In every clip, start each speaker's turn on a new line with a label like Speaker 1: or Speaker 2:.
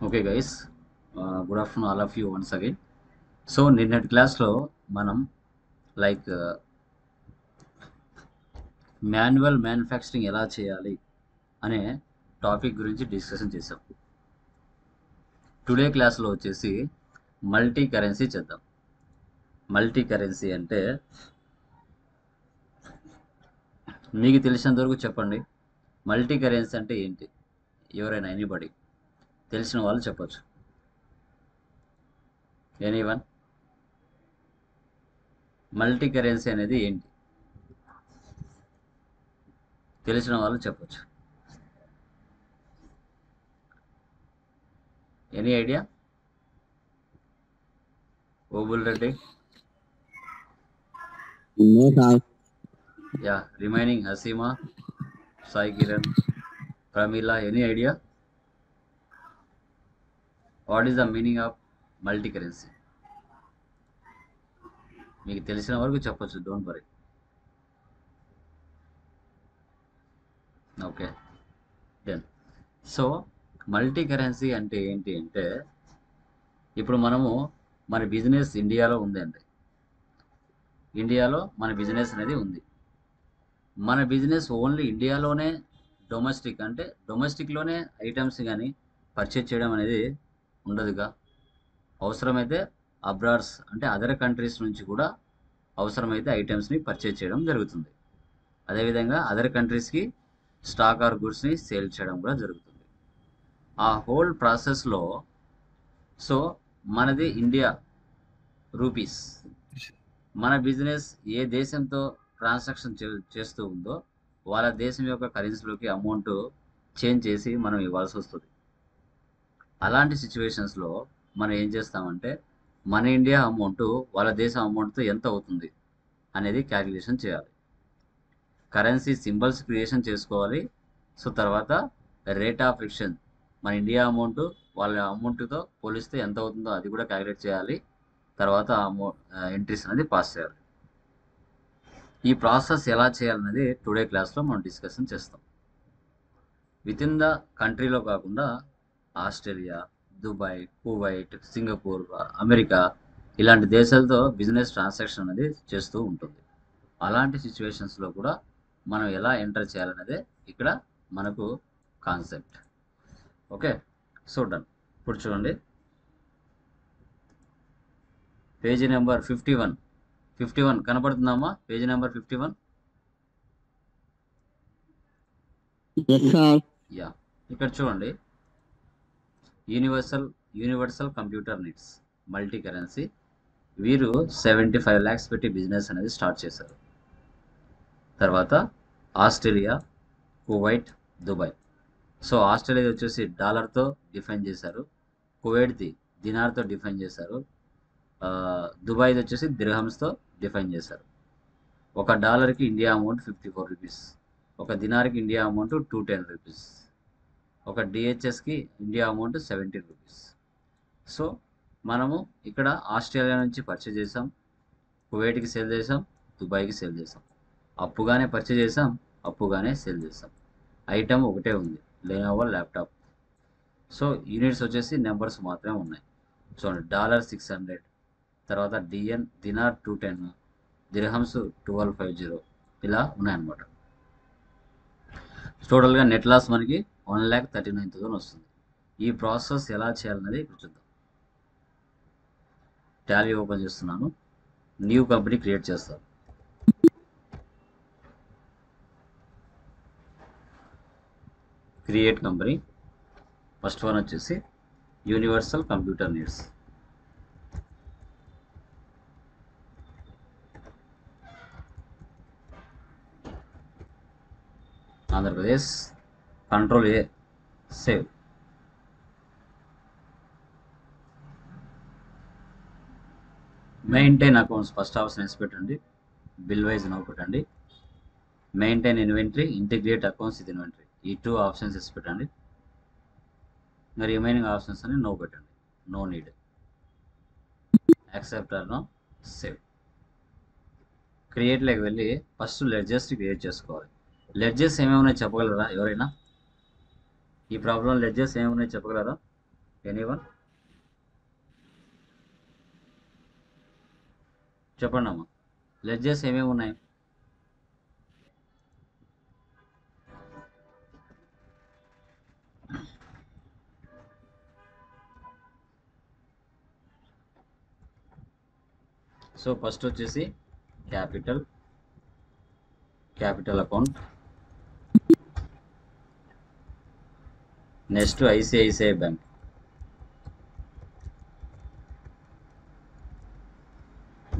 Speaker 1: Okay guys, good afternoon all of you once again. So నిన్నటి క్లాస్లో మనం like manual manufacturing ఎలా చేయాలి అనే టాపిక్ గురించి డిస్కషన్ చేసాం. టుడే క్లాస్లో వచ్చేసి మల్టీ కరెన్సీ చేద్దాం. మల్టీ కరెన్సీ అంటే మీకు తెలిసినంత వరకు చెప్పండి. మల్టీ కరెన్సీ అంటే ఏంటి? ఎవరైనా ఎనీబడి తెలిసిన వాళ్ళు చెప్పొచ్చు. ఎనీవన్? మల్టీ కరెన్సీ అనేది ఏంటి తెలిసిన వాళ్ళు చెప్పొచ్చు. Any idea? Obul Reddy?
Speaker 2: No, sir.
Speaker 1: Yeah, remaining Hasima, Sai Kiran, Pramila, any idea? What is the meaning of multi currency? మీకు తెలిసిన వరకు చెప్పొచ్చు, don't worry. Okay then. So multi currency అంటే ఏంటి అంటే, ఇప్పుడు మనము మన బిజినెస్ ఇండియాలో ఉందండి. ఇండియాలో మన బిజినెస్ అనేది ఉంది. మన బిజినెస్ ఓన్లీ ఇండియాలోనే డొమెస్టిక్ అంటే డొమెస్టిక్లోనే ఐటమ్స్ కానీ పర్చేజ్ చేయడం అనేది ఉండదుగా. అవసరమైతే అబ్రాడ్స్ అంటే అదర్ కంట్రీస్ నుంచి కూడా అవసరమైతే ఐటమ్స్ని పర్చేజ్ చేయడం జరుగుతుంది. అదేవిధంగా అదర్ కంట్రీస్కి స్టాక్ ఆర్ గుడ్స్ని సేల్ చేయడం కూడా జరుగుతుంది. ఆ హోల్ ప్రాసెస్లో సో మనది ఇండియా రూపీస్, మన బిజినెస్ ఏ దేశంతో ట్రాన్సాక్షన్ చేస్తూ ఉందో వాళ్ళ దేశం యొక్క కరెన్సీలోకి అమౌంట్ చేంజ్ చేసి మనం ఇవ్వాల్సి వస్తుంది. అలాంటి సిచ్యువేషన్స్లో మనం ఏం చేస్తామంటే మన ఇండియా అమౌంట్ వాళ్ళ దేశం అమౌంట్తో ఎంత అవుతుంది అనేది క్యాలిక్యులేషన్ చేయాలి. కరెన్సీ సింబల్స్ క్రియేషన్ చేసుకోవాలి. సో తర్వాత రేట్ ఆఫ్ ఎక్స్చేంజ్ మన ఇండియా అమౌంట్ వాళ్ళ అమౌంట్తో పోలిస్తే ఎంత అవుతుందో అది కూడా క్యాలిక్యులేట్ చేయాలి. తర్వాత ఎంట్రీస్ అనేది పాస్ చేయాలి. ఈ ప్రాసెస్ ఎలా చేయాలనేది టుడే క్లాస్లో మనం డిస్కషన్ చేస్తాం. విత్ ఇన్ ద కంట్రీలో కాకుండా Australia, Dubai, Kuwait, Singapore, America ఇలాంటి దేశాలతో బిజినెస్ ట్రాన్సాక్షన్ అనేది చేస్తూ ఉంటుంది. అలాంటి సిచ్యువేషన్స్లో కూడా మనం ఎలా ఎంటర్ చేయాలనేదే ఇక్కడ మనకు కాన్సెప్ట్. Okay, so done. ఇప్పుడు చూడండి, పేజీ నెంబర్ 51 కనపడుతుందమ్మా? Page number 51.
Speaker 2: Yes, sir.
Speaker 1: Yeah, ఇక్కడ చూడండి, universal computer needs multi currency. వీరు 75 lakhs పెట్టి బిజినెస్ అనేది స్టార్ట్ చేశారు. తర్వాత Australia, Kuwait, Dubai. So Australia వచ్చేసి డాలర్తో డిఫైన్ చేశారు, కువైట్ది దినార్తో డిఫైన్ చేశారు, దుబాయ్ది వచ్చేసి దిర్హమ్స్తో డిఫైన్ చేశారు. ఒక డాలర్కి ఇండియా అమౌంట్ 54 రూపీస్, ఒక దినార్కి ఇండియా అమౌంట్ 210 రూపీస్, ఒక డిహెచ్ఎస్కి ఇండియా అమౌంట్ 70 రూపీస్. సో మనము ఇక్కడ ఆస్ట్రేలియా నుంచి పర్చేజ్ చేసాం, కువైట్కి సేల్ చేసాం, దుబాయ్కి సేల్ చేసాం. అప్పుగానే పర్చేజ్ చేసాం, అప్పుగానే సేల్ చేసాం. ఐటమ్ ఒకటే ఉంది, లెనోవో ల్యాప్టాప్. సో యూనిట్స్ వచ్చేసి నెంబర్స్ మాత్రమే ఉన్నాయి. చూడండి, $600, తర్వాత దినార్ 210, దిర్హమ్స్ 1250 ఇలా ఉన్నాయన్నమాట. టోటల్గా నెట్ లాస్ మనకి 1,39,000 వస్తుంది. ఈ ప్రాసెస్ ఎలా చేయాలనేది ఇప్పుడు చూద్దాం. టాలీ ఓపెన్ చేస్తున్నాను, న్యూ కంపెనీ క్రియేట్ చేస్తాను. Create company. ఫస్ట్ వన్ వచ్చేసి universal computer needs. Andhra Pradesh. Control A, save. Maintain accounts first option వేసి పెట్టండి, బిల్ వైజ్ నో పెట్టండి. మెయింటైన్ ఇన్వెంటరీ, ఇంటిగ్రేట్ అకౌంట్స్ ఇది ఇన్వెంటరీ, ఈ 2 ఆప్షన్స్ వేసి పెట్టండి. మరి రిమైనింగ్ ఆప్షన్స్ అని నో పెట్టండి, no need. Accept or no, save. క్రియేట్లోకి వెళ్ళి ఫస్ట్ లెడ్జెస్ క్రియేట్ చేసుకోవాలి. లెడ్జెస్ ఏమేమి ఉన్నాయో చెప్పగలరా ఎవరైనా? ఈ ప్రాబ్లం లెడ్జెస్ ఏమేమి ఉన్నాయో చెప్పగలరా? ఎనీవన్ చెప్పండి అమ్మా. లెడ్జెస్ ఏమేమి ఉన్నాయి? సో ఫస్ట్ వచ్చేసి capital account, next ICICI bank,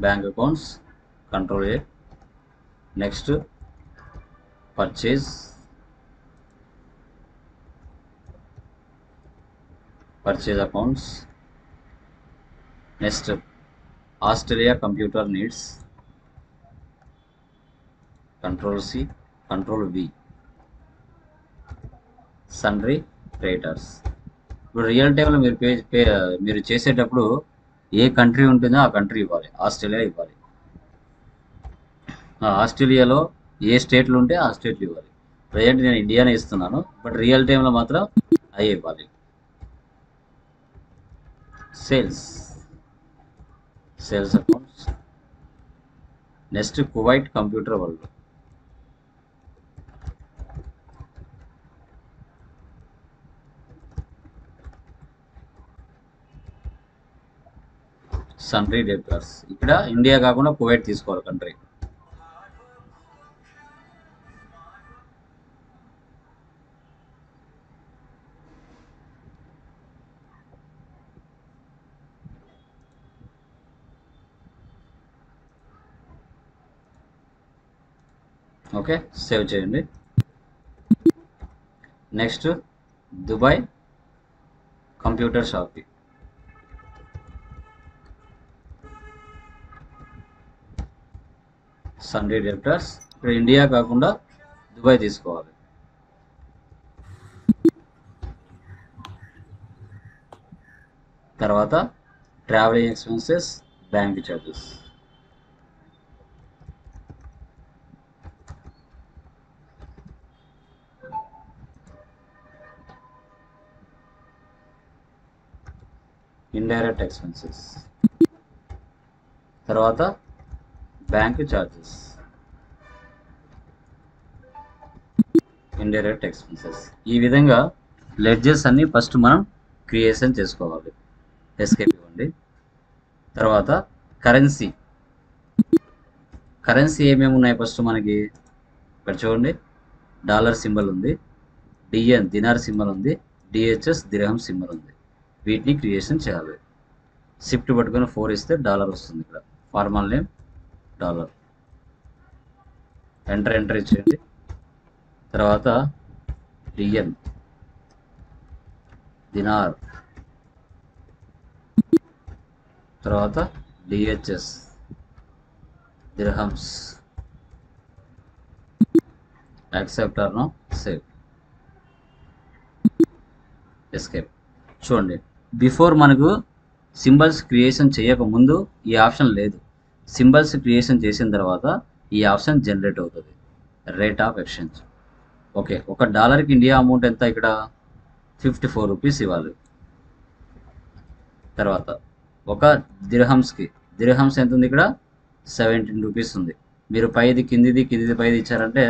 Speaker 1: bank accounts control A, next purchase accounts, next Australia computer needs control C, control V, sundry creditors. ఇప్పుడు రియల్ టైంలో మీరు చేసేటప్పుడు ఏ కంట్రీ ఉంటుందో ఆ కంట్రీ ఇవ్వాలి. ఆస్ట్రేలియా ఇవ్వాలి. ఆస్ట్రేలియాలో ఏ స్టేట్లు ఉంటే ఆ స్టేట్లు ఇవ్వాలి. ప్రజెంట్ నేను ఇండియానే ఇస్తున్నాను, బట్ రియల్ టైంలో మాత్రం అయ్యే ఇవ్వాలి. Sales accounts, next Kuwait computer world, sundry debtors. ఇక్కడ ఇండియా కాకుండా కువైట్ తీసుకోవాలి కంట్రీ. ఓకే, సేవ్ చేయండి. Next Dubai computer shop, sundry debtors. ఇక్కడ ఇండియా కాకుండా దుబాయ్ తీసుకోవాలి. తర్వాత travelling expenses, bank charges. Indirect expenses, తర్వాత బ్యాంక్ ఛార్జెస్, ఇండైరెక్ట్ ఎక్స్పెన్సెస్. ఈ విధంగా లెడ్జెస్ అన్ని ఫస్ట్ మనం క్రియేషన్ చేసుకోవాలి. ఎస్కేప్ ఇవ్వండి. తర్వాత కరెన్సీ ఏమేమి ఉన్నాయి ఫస్ట్ మనకి ఇక్కడ చూడండి. డాలర్ సింబల్ ఉంది, డిఎన్ దినార్ సింబల్ ఉంది, డిహెచ్ఎస్ దిర్హం సింబల్ ఉంది. వీటిని క్రియేషన్ చేయాలి. షిఫ్ట్ పట్టుకొని 4 ఇస్తే డాలర్ వస్తుంది. ఇక్కడ ఫార్మల్ నేమ్ డాలర్, ఎంటర్ ఇచ్చేయండి. తర్వాత డిఎన్ దినార్, తర్వాత DHS dirhams. Accept or no save, escape. చూడండి, బిఫోర్ మనకు సింబల్స్ క్రియేషన్ చేయకముందు ఈ ఆప్షన్ లేదు. సింబల్స్ క్రియేషన్ చేసిన తర్వాత ఈ ఆప్షన్ జనరేట్ అవుతుంది. Rate of exchange. ఓకే, ఒక డాలర్కి ఇండియా అమౌంట్ ఎంత? ఇక్కడ 54 రూపీస్ ఇవ్వాలి. తర్వాత ఒక దిర్హమ్స్ ఎంత ఉంది? ఇక్కడ 17 రూపీస్ ఉంది. మీరు పైది కిందిది పైది ఇచ్చారంటే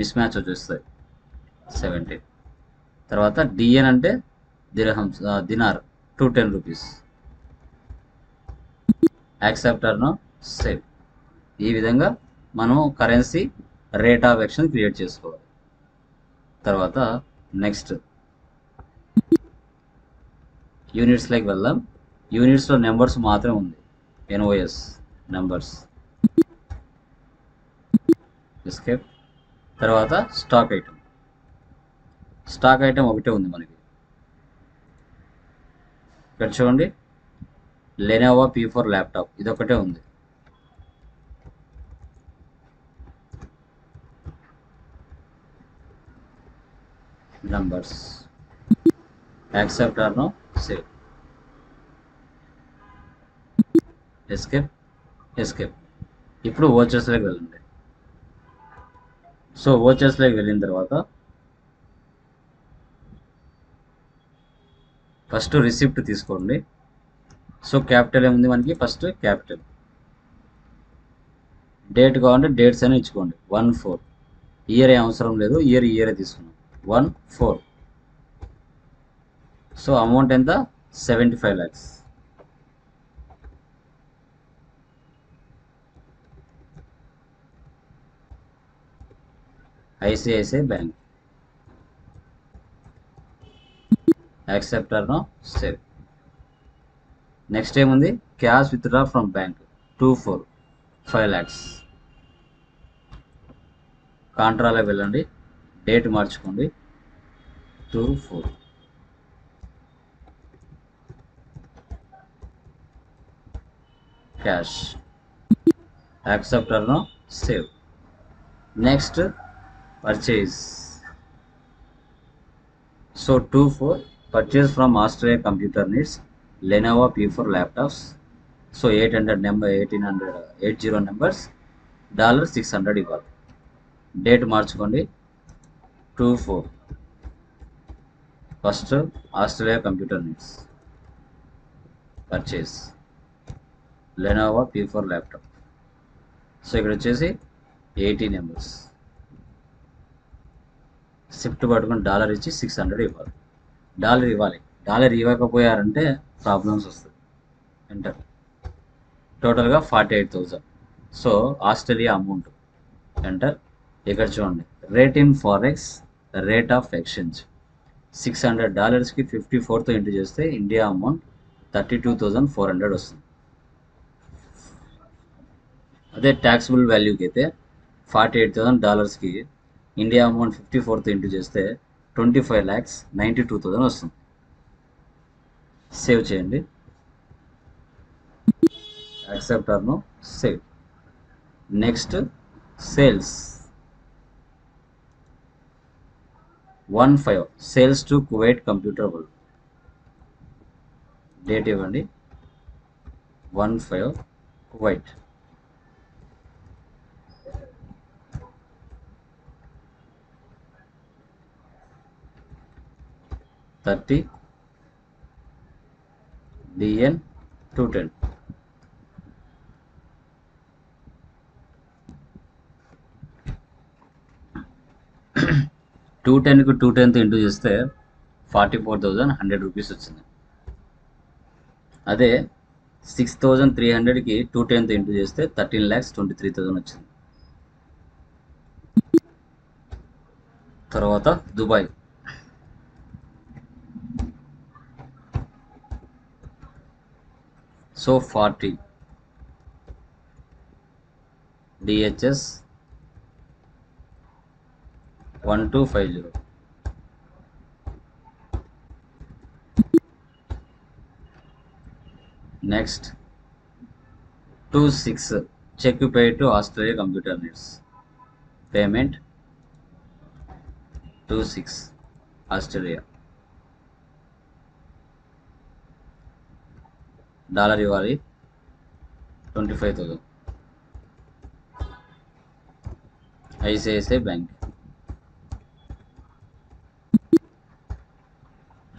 Speaker 1: మిస్ మ్యాచ్ వచ్చేస్తుంది. 17. తర్వాత డిఎన్ అంటే dinar 210 rupees. Accept or no save. ఈ విధంగా మనం currency rate of exchange create చేసుకోవాలి. తర్వాత నెక్స్ట్ యూనిట్స్లోకి వెళ్దాం. యూనిట్స్లో నెంబర్స్ మాత్రమే ఉంది. NOS numbers, escape. తర్వాత స్టాక్ ఐటమ్ ఒకటే ఉంది మనకి. ఇక్కడ చూడండి, లెనోవో P4 ల్యాప్టాప్ ఇది ఒకటే ఉంది. Numbers, accept or no save, escape. ఇప్పుడు వోచర్స్లోకి వెళ్ళండి. సో వోచర్స్లోకి వెళ్ళిన తర్వాత ఫస్ట్ రిసిప్ట్ తీసుకోండి. సో క్యాపిటల్ ఏముంది మనకి, ఫస్ట్ క్యాపిటల్. డేట్ కావాలంటే డేట్స్ అని ఇచ్చుకోండి. 1/4. ఇయర్ ఏం అవసరం లేదు, ఇయరే తీసుకున్నాం. 1/4. సో అమౌంట్ ఎంత, 75 lakhs. ICICI bank. Accept or no save. Next ఏముంది, cash withdraw from bank 2/4, 5 lakhs. కాంట్రాలో వెళ్ళండి, డేట్ మార్చుకోండి, 2/4. Cash. Accept or no save. Next purchase. So 2/4 purchase from Australia computer needs Lenovo P4 laptops. So 80 numbers, $600 ఇవ్వాలి. Date మార్చుకోండి, 2/4. First Australia computer needs, purchase Lenovo P4 laptop. So ఇక్కడ వచ్చేసి 80 numbers. Shift పట్టుకుని dollar ఇచ్చి 600 ఇవ్వాలి. Dollar ఇవ్వాలి. Dollar ఇవ్వకపోయారంటే problems వస్తుంది. ఎంటర్. టోటల్గా 48,000. So Australia amount enter. ఇక్కడ చూడండి, rate in forex, rate of exchange. $600కి 54తో ఇంటూ చేస్తే ఇండియా అమౌంట్ 32,400 వస్తుంది. అదే ట్యాక్సిబుల్ వాల్యూకి అయితే $48,000కి ఇండియా అమౌంట్ 54తో ఇంటూ చేస్తే 25,92,000 వస్తుంది. సేవ్ చేయండి. Accept or no save. Next sales 1/5 sales to Kuwait computer world. Date ఇవ్వండి, 1/5 కువైట్. $30 DN 210. $210కి 210తో ఇంటూ చేస్తే 44,100 రూపీస్ వచ్చింది. అదే 6,300కి 210తో ఇంటూ చేస్తే 13,23,000 వచ్చింది. తర్వాత Dubai. So 40 DHS 1250. Next 26 cheque pay to Australia computer needs. Payment 26 Australia. Dollar ఇవ్వాలి 25,000. ICICI bank.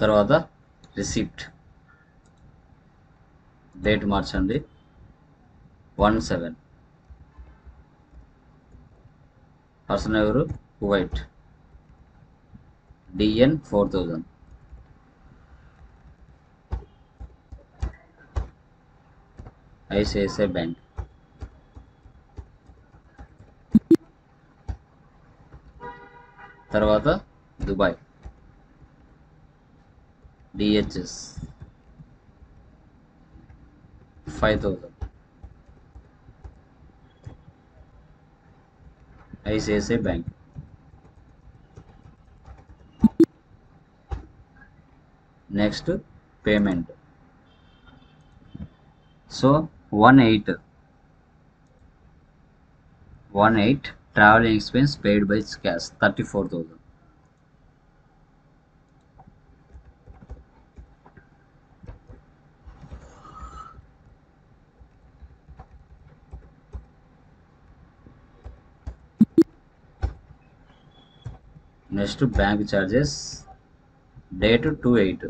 Speaker 1: తర్వాత రిసిప్ట్. డేట్ మార్చండి, 1/7. పర్సన్ ఎవరు, కువైట్. DN 4,000. ICICI bank. తర్వాత Dubai. DHS 5,000. ICICI bank. Next payment. So 18 travelling expense paid by cash 34,000. Next bank charges. Date 2/8.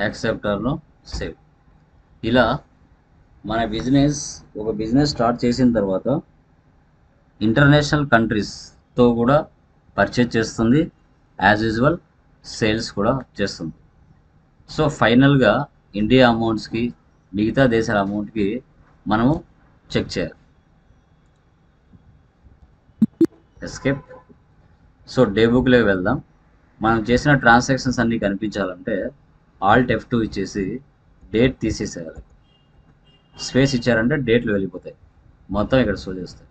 Speaker 1: యాక్సెప్టర్ను save. ఇలా మన ఒక business start చేసిన తర్వాత ఇంటర్నేషనల్ కంట్రీస్తో కూడా పర్చేజ్ చేస్తుంది, యాజ్ యూజువల్ సేల్స్ కూడా చేస్తుంది. సో ఫైనల్గా ఇండియా అమౌంట్స్కి మిగతా దేశాల అమౌంట్కి మనము చెక్ చేయాలి. ఎస్కేప్. సో డే బుక్లోకి వెళ్దాం. మనం చేసిన ట్రాన్సాక్షన్స్ అన్నీ కనిపించాలంటే ఆల్ట్ F2 ఇచ్చేసి డేట్ తీసేసేయాలి. స్పేస్ ఇచ్చారంటే డేట్లు వెళ్ళిపోతాయి, మొత్తం ఇక్కడ షో చేస్తాయి.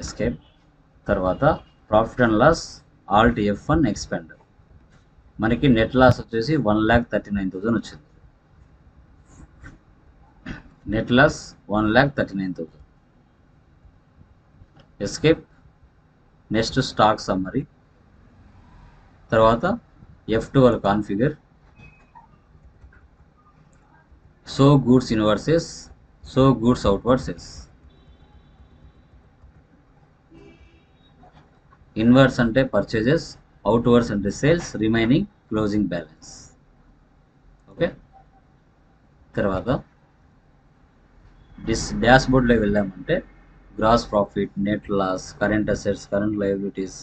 Speaker 1: ఎస్కేప్. తర్వాత profit and loss alt F1 expand. మనకి నెట్ లాస్ వచ్చేసి 1,39,000 వచ్చింది. Net loss 1,39,000. Escape. Next stock summary. తర్వాత F12 configure. So goods inwards, so goods outwards. Inward అంటే పర్చేజెస్, అవుట్వర్స్ అంటే sales, remaining closing balance. Okay. తర్వాత dash బోర్డ్లో వెళ్ళామంటే gross profit, net loss, current assets, current liabilities,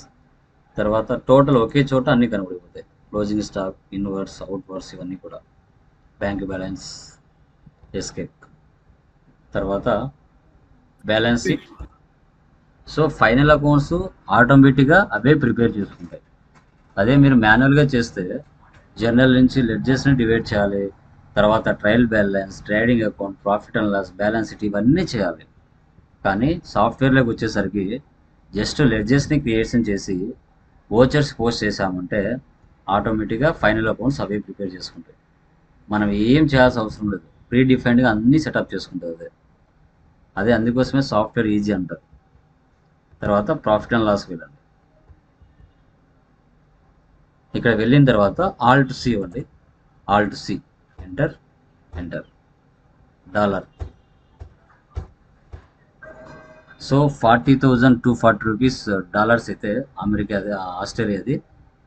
Speaker 1: తర్వాత total ఒకే చోట అన్నీ కనబడిపోతాయి. క్లోజింగ్ స్టాక్, ఇన్వర్స్, అవుట్వర్స్ ఇవన్నీ కూడా, బ్యాంక్ బ్యాలెన్స్. ఎస్కేప్. తర్వాత balance sheet. So final accounts ఆటోమేటిక్గా అవే ప్రిపేర్ చేసుకుంటాయి. అదే మీరు మాన్యువల్గా చేస్తే జర్నల్ నుంచి లెడ్జెస్ని డివైడ్ చేయాలి, తర్వాత trial balance, trading account, profit and loss, balance sheet ఇవన్నీ చేయాలి. కానీ సాఫ్ట్వేర్లోకి వచ్చేసరికి జస్ట్ లెడ్జెస్ని క్రియేషన్ చేసి వోచర్స్ పోస్ట్ చేసామంటే ఆటోమేటిక్గా ఫైనల్ అకౌంట్స్ అవే ప్రిపేర్ చేసుకుంటాయి. మనం ఏం చేయాల్సిన అవసరం లేదు, ప్రీ డిఫైన్డ్గా అన్నీ సెటప్ చేసుకుంటుంది అదే అందుకోసమే సాఫ్ట్వేర్ ఈజీ అంటారు. తర్వాత ప్రాఫిట్ అండ్ లాస్కి వెళ్ళండి. ఇక్కడ వెళ్ళిన తర్వాత ఆల్ట్ C ఇవ్వండి. Alt C, enter, enter. Dollar. So 40,240 rupees dollars అయితే అమెరికాది, ఆస్ట్రేలియాది.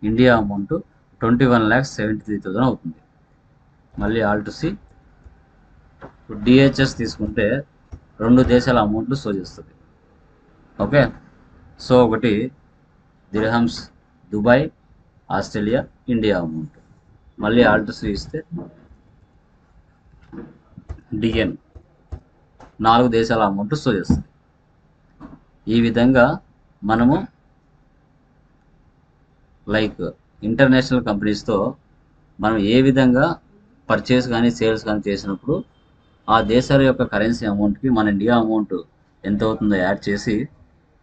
Speaker 1: ఇండియా అమౌంట్ 21,73,000 అవుతుంది. మళ్ళీ ఆల్ట్ C. DHS తీసుకుంటే 2 దేశాల అమౌంట్లు షో చేస్తుంది. ఓకే. సో ఒకటి dirhams Dubai, Australia, India amount. మళ్ళీ ఆల్ట్ C ఇస్తే DN 4 దేశాల అమౌంట్ షో చేస్తుంది. ఈ విధంగా మనము లైక్ ఇంటర్నేషనల్ కంపెనీస్తో మనం ఏ విధంగా పర్చేస్ కానీ సేల్స్ కానీ చేసినప్పుడు ఆ దేశాల యొక్క కరెన్సీ అమౌంట్కి మన ఇండియా అమౌంట్ ఎంత అవుతుందో యాడ్ చేసి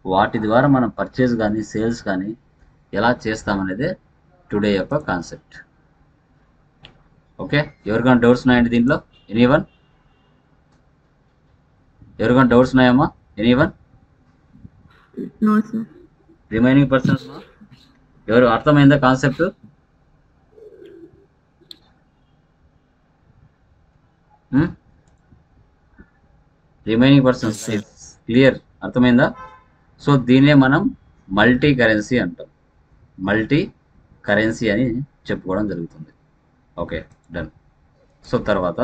Speaker 1: వాటి ద్వారా మనం పర్చేస్ కానీ సేల్స్ కానీ ఎలా చేస్తామనేదే టుడే యొక్క కాన్సెప్ట్. ఓకే. ఎవరికైనా డౌట్స్ ఉన్నాయండి దీంట్లో? ఎనీవన్? ఎవరికైనా డౌట్స్ ఉన్నాయమ్మా? Anyone?
Speaker 2: No, sir.
Speaker 1: Remaining persons ఎవరు అర్థమైందా కాన్సెప్ట్? Remaining persons clear? అర్థమైందా? సో దీన్నే మనం మల్టీ కరెన్సీ అంటాం. మల్టీ కరెన్సీ అని చెప్పుకోవడం జరుగుతుంది. Okay, done. సో తర్వాత